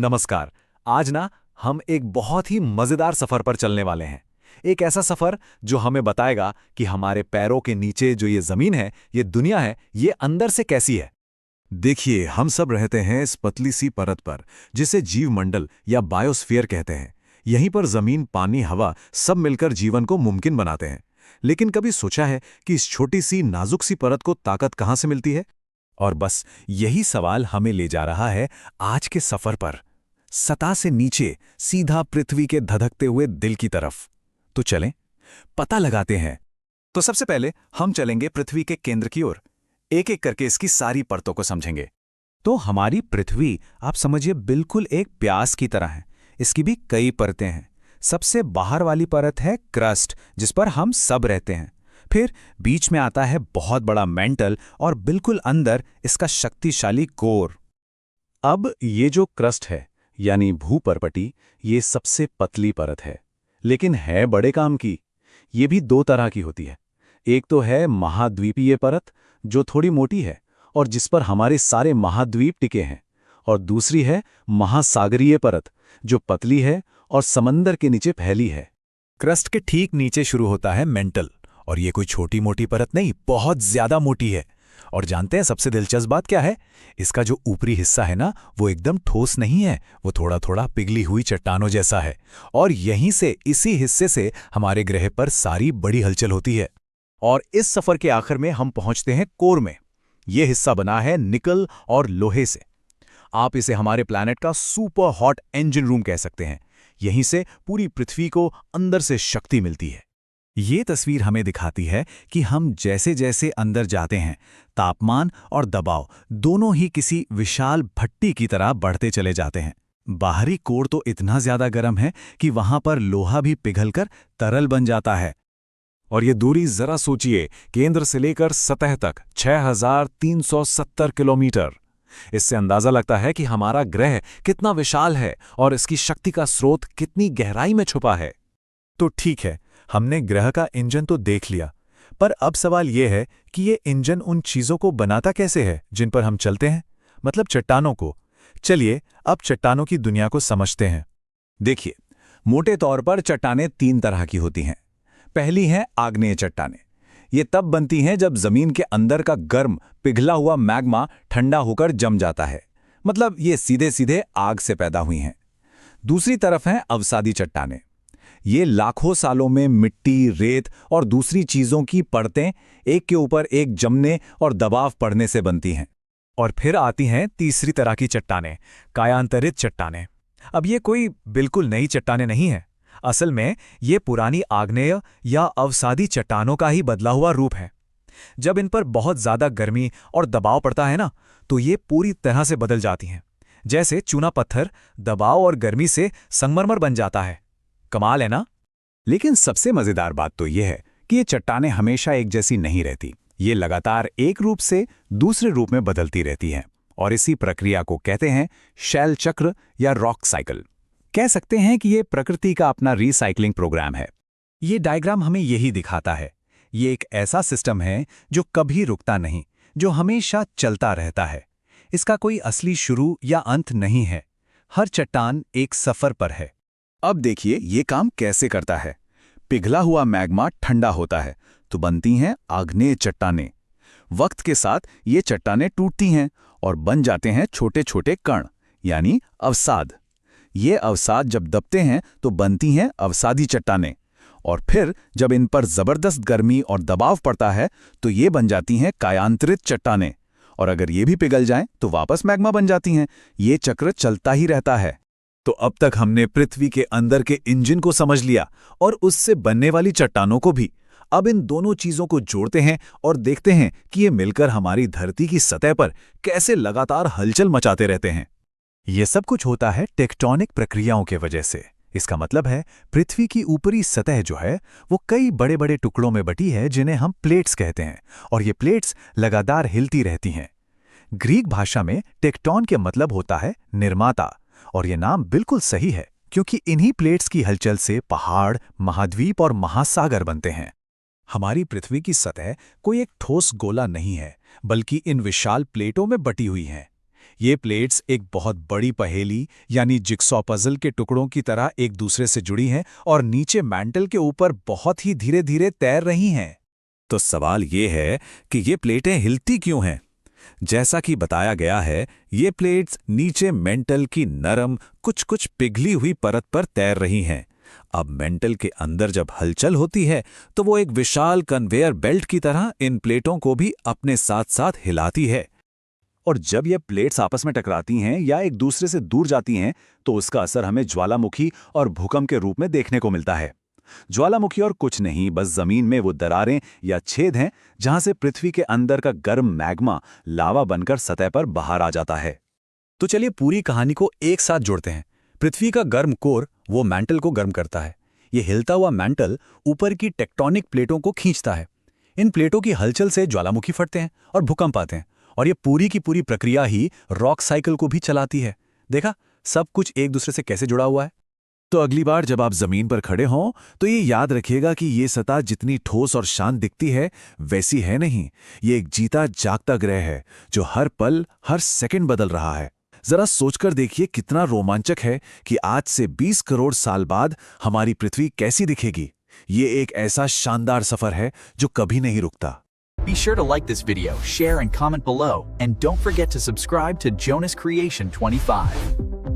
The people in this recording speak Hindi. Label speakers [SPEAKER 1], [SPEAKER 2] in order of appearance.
[SPEAKER 1] नमस्कार। आज ना हम एक बहुत ही मजेदार सफर पर चलने वाले हैं। एक ऐसा सफर जो हमें बताएगा कि हमारे पैरों के नीचे जो ये जमीन है, ये दुनिया है, ये अंदर से कैसी है।
[SPEAKER 2] देखिए, हम सब रहते हैं इस पतली सी परत पर, जिसे जीवमंडल या बायोस्फीयर कहते हैं। यहीं पर जमीन, पानी, हवा सब मिलकर जीवन को मुमकिन बनाते हैं। लेकिन कभी सोचा है कि इस छोटी सी नाजुक सी परत को ताकत कहाँ से मिलती है?
[SPEAKER 1] और बस यही सवाल हमें ले जा रहा है आज के सफर पर, सतह से नीचे सीधा पृथ्वी के धधकते हुए दिल की तरफ। तो चलें, पता लगाते हैं। तो सबसे पहले हम चलेंगे पृथ्वी के केंद्र की ओर। एक एक करके इसकी सारी परतों को समझेंगे। तो हमारी पृथ्वी, आप समझिए, बिल्कुल एक प्यास की तरह है। इसकी भी कई परतें हैं। सबसे बाहर वाली परत है क्रस्ट, जिस पर हम सब रहते हैं। फिर बीच में आता है बहुत बड़ा मेंटल और बिल्कुल अंदर इसका शक्तिशाली कोर।
[SPEAKER 2] अब ये जो क्रस्ट है, यानी भूपर्पटी, ये सबसे पतली परत है, लेकिन है बड़े काम की। ये भी दो तरह की होती है। एक तो है महाद्वीपीय परत, जो थोड़ी मोटी है और जिस पर हमारे सारे महाद्वीप टिके हैं। और दूसरी है महासागरीय परत, जो पतली है और समंदर के नीचे फैली है।
[SPEAKER 1] क्रस्ट के ठीक नीचे शुरू होता है मेंटल, और ये कोई छोटी मोटी परत नहीं, बहुत ज्यादा मोटी है। और जानते हैं सबसे दिलचस्प बात क्या है? इसका जो ऊपरी हिस्सा है ना, वो एकदम ठोस नहीं है, वो थोड़ा थोड़ा पिघली हुई चट्टानों जैसा है। और यहीं से, इसी हिस्से से हमारे ग्रह पर सारी बड़ी हलचल होती है। और इस सफर के आखिर में हम पहुंचते हैं कोर में। यह हिस्सा बना है निकल और लोहे से। आप इसे हमारे प्लैनेट का सुपर हॉट इंजन रूम कह सकते हैं। यहीं से पूरी पृथ्वी को अंदर से शक्ति मिलती है। ये तस्वीर हमें दिखाती है कि हम जैसे जैसे अंदर जाते हैं, तापमान और दबाव दोनों ही किसी विशाल भट्टी की तरह बढ़ते चले जाते हैं। बाहरी कोर तो इतना ज्यादा गर्म है कि वहां पर लोहा भी पिघलकर तरल बन जाता है। और ये दूरी जरा सोचिए, केंद्र से लेकर सतह तक 6370 किलोमीटर। इससे अंदाजा लगता है कि हमारा ग्रह कितना विशाल है और इसकी शक्ति का स्रोत कितनी गहराई में छुपा है। तो ठीक है, हमने ग्रह का इंजन तो देख लिया, पर अब सवाल यह है कि ये इंजन उन चीजों को बनाता कैसे है जिन पर हम चलते हैं, मतलब चट्टानों को। चलिए अब चट्टानों की दुनिया को समझते हैं। देखिए, मोटे तौर पर चट्टानें तीन तरह की होती हैं। पहली हैं आग्नेय चट्टानें। ये तब बनती हैं जब जमीन के अंदर का गर्म पिघला हुआ मैग्मा ठंडा होकर जम जाता है, मतलब ये सीधे सीधे आग से पैदा हुई हैं। दूसरी तरफ हैं अवसादी चट्टानें। ये लाखों सालों में मिट्टी, रेत और दूसरी चीजों की परतें एक के ऊपर एक जमने और दबाव पड़ने से बनती हैं। और फिर आती हैं तीसरी तरह की चट्टानें, कायांतरित चट्टानें। अब ये कोई बिल्कुल नई चट्टानें नहीं हैं। असल में ये पुरानी आग्नेय या अवसादी चट्टानों का ही बदला हुआ रूप है। जब इन पर बहुत ज्यादा गर्मी और दबाव पड़ता है ना, तो ये पूरी तरह से बदल जाती हैं। जैसे चूना पत्थर दबाव और गर्मी से संगमरमर बन जाता है। कमाल है ना? लेकिन सबसे मजेदार बात तो यह है कि ये चट्टानें हमेशा एक जैसी नहीं रहती। ये लगातार एक रूप से दूसरे रूप में बदलती रहती हैं। और इसी प्रक्रिया को कहते हैं शैल चक्र या रॉक साइकिल। कह सकते हैं कि ये प्रकृति का अपना रिसाइकलिंग प्रोग्राम है। ये डायग्राम हमें यही दिखाता है। ये एक ऐसा सिस्टम है जो कभी रुकता नहीं, जो हमेशा चलता रहता है। इसका कोई असली शुरू या अंत नहीं है। हर चट्टान एक सफर पर है। अब देखिए ये काम कैसे करता है। पिघला हुआ मैग्मा ठंडा होता है तो बनती हैं आग्नेय चट्टानें। वक्त के साथ ये चट्टानें टूटती हैं और बन जाते हैं छोटे छोटे कण, यानी अवसाद। ये अवसाद जब दबते हैं तो बनती हैं अवसादी चट्टानें। और फिर जब इन पर जबरदस्त गर्मी और दबाव पड़ता है तो ये बन जाती हैं कायांतरित चट्टानें। और अगर ये भी पिघल जाएं तो वापस मैग्मा बन जाती हैं। ये चक्र चलता ही रहता है। तो अब तक हमने पृथ्वी के अंदर के इंजन को समझ लिया और उससे बनने वाली चट्टानों को भी। अब इन दोनों चीजों को जोड़ते हैं और देखते हैं कि ये मिलकर हमारी धरती की सतह पर कैसे लगातार हलचल मचाते रहते हैं। ये सब कुछ होता है टेक्टोनिक प्रक्रियाओं के वजह से। इसका मतलब है पृथ्वी की ऊपरी सतह जो है वो कई बड़े बड़े टुकड़ों में बटी है, जिन्हें हम प्लेट्स कहते हैं। और ये प्लेट्स लगातार हिलती रहती हैं। ग्रीक भाषा में टेक्टोन के मतलब होता है निर्माता। और ये नाम बिल्कुल सही है, क्योंकि इन्हीं प्लेट्स की हलचल से पहाड़, महाद्वीप और महासागर बनते हैं। हमारी पृथ्वी की सतह कोई एक ठोस गोला नहीं है, बल्कि इन विशाल प्लेटों में बटी हुई है। ये प्लेट्स एक बहुत बड़ी पहेली यानी जिक्सॉ पजल के टुकड़ों की तरह एक दूसरे से जुड़ी हैं और नीचे मैंटल के ऊपर बहुत ही धीरे धीरे तैर रही हैं।
[SPEAKER 3] तो सवाल ये है कि ये प्लेटें हिलती क्यों हैं? जैसा कि बताया गया है, ये प्लेट्स नीचे मेंटल की नरम कुछ कुछ पिघली हुई परत पर तैर रही हैं। अब मेंटल के अंदर जब हलचल होती है तो वो एक विशाल कन्वेयर बेल्ट की तरह इन प्लेटों को भी अपने साथ साथ हिलाती है।
[SPEAKER 2] और जब ये प्लेट्स आपस में टकराती हैं या एक दूसरे से दूर जाती हैं तो उसका असर हमें ज्वालामुखी और भूकंप के रूप में देखने को मिलता है। ज्वालामुखी और कुछ नहीं, बस जमीन में वो दरारें या छेद हैं जहां से पृथ्वी के अंदर का गर्म मैग्मा लावा बनकर सतह पर बाहर आ जाता है।
[SPEAKER 1] तो चलिए पूरी कहानी को एक साथ जोड़ते हैं। पृथ्वी का गर्म कोर वो मैंटल को गर्म करता है। ये हिलता हुआ मैंटल ऊपर की टेक्टोनिक प्लेटों को खींचता है। इन प्लेटों की हलचल से ज्वालामुखी फटते हैं और भूकंप आते हैं, और ये पूरी की पूरी प्रक्रिया ही रॉक साइकिल को भी चलाती है। देखा, सब कुछ एक दूसरे से कैसे जुड़ा हुआ है।
[SPEAKER 3] तो अगली बार जब आप जमीन पर खड़े हों तो ये याद रखिएगा कि ये सतह जितनी ठोस और शांत दिखती है वैसी है नहीं। ये एक जीता जागता ग्रह है जो हर पल हर सेकंड बदल रहा है। जरा सोचकर देखिए कितना रोमांचक है कि आज से 20 करोड़ साल बाद हमारी पृथ्वी कैसी दिखेगी। ये एक ऐसा शानदार सफर है जो कभी नहीं रुकता।
[SPEAKER 4] Be sure to like this video, share and comment below, and don't forget to subscribe to Jonas Creation 25.